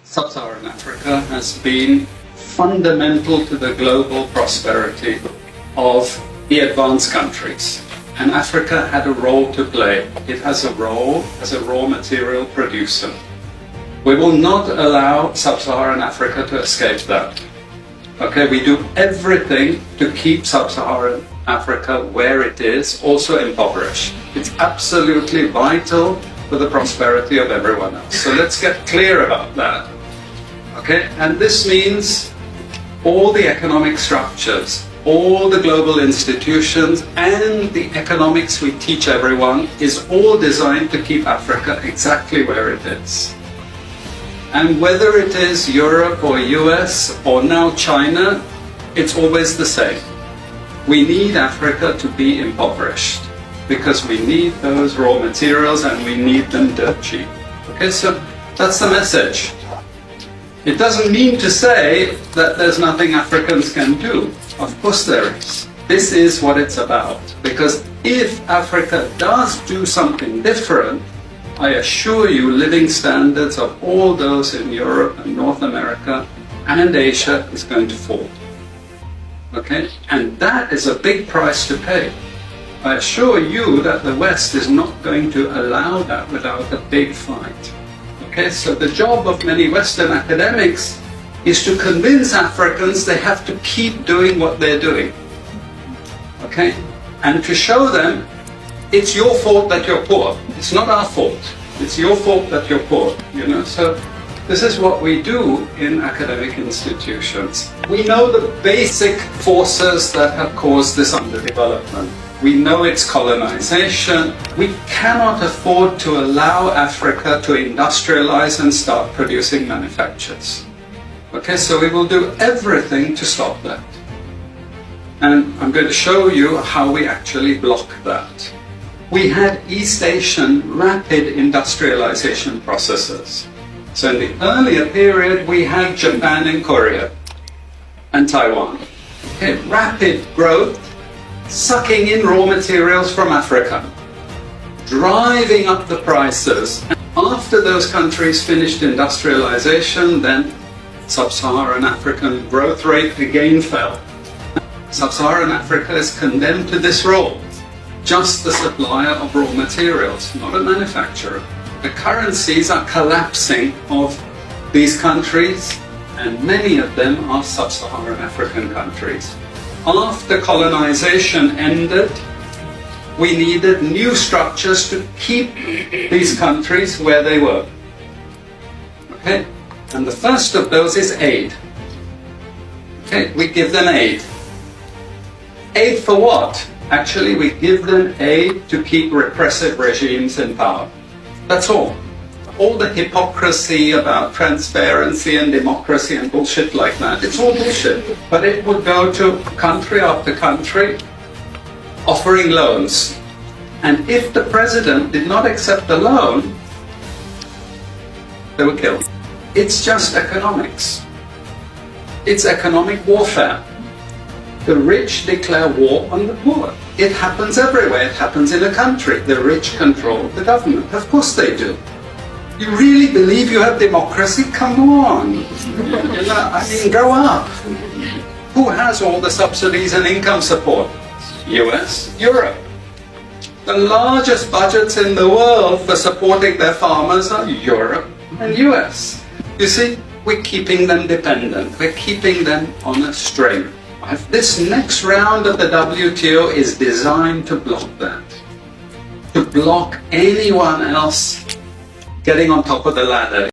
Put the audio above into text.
Sub-Saharan Africa has been fundamental to the global prosperity of the advanced countries. And Africa had a role to play. It has a role as a raw material producer. We will not allow Sub-Saharan Africa to escape that. Okay, we do everything to keep Sub-Saharan Africa where it is, also impoverished. It's absolutely vital for the prosperity of everyone else. So let's get clear about that. Okay, and this means all the economic structures, all the global institutions, and the economics we teach everyone is all designed to keep Africa exactly where it is. And whether it is Europe or US or now China, it's always the same. We need Africa to be impoverished because we need those raw materials and we need them dirt cheap. Okay, so that's the message. It doesn't mean to say that there's nothing Africans can do. Of course there is. This is what it's about. Because if Africa does do something different, I assure you living standards of all those in Europe and North America and Asia is going to fall. Okay? And that is a big price to pay. I assure you that the West is not going to allow that without a big fight. Okay, so the job of many Western academics is to convince Africans they have to keep doing what they're doing. Okay, and to show them it's your fault that you're poor. It's not our fault. It's your fault that you're poor. You know, so this is what we do in academic institutions. We know the basic forces that have caused this underdevelopment. We know it's colonization. We cannot afford to allow Africa to industrialize and start producing manufactures. Okay, so we will do everything to stop that. And I'm going to show you how we actually block that. We had East Asian rapid industrialization processes. So in the earlier period, we had Japan and Korea and Taiwan. Okay, rapid growth, sucking in raw materials from Africa, driving up the prices. And after those countries finished industrialization, then Sub-Saharan African growth rate again fell. Sub-Saharan Africa is condemned to this role, just the supplier of raw materials, not a manufacturer. The currencies are collapsing of these countries, and many of them are Sub-Saharan African countries. After colonization ended, we needed new structures to keep these countries where they were. Okay? And the first of those is aid. Okay? We give them aid. Aid for what? Actually, we give them aid to keep repressive regimes in power. That's all. All the hypocrisy about transparency and democracy and bullshit like that, it's all bullshit. But it would go to country after country offering loans. And if the president did not accept the loan, they were killed. It's just economics. It's economic warfare. The rich declare war on the poor. It happens everywhere. It happens in a country. The rich control the government. Of course they do. You really believe you have democracy? Come on. I mean, grow up. Who has all the subsidies and income support? US, Europe. The largest budgets in the world for supporting their farmers are Europe and US. You see, we're keeping them dependent. We're keeping them on a string. This next round of the WTO is designed to block that. To block anyone else getting on top of the ladder.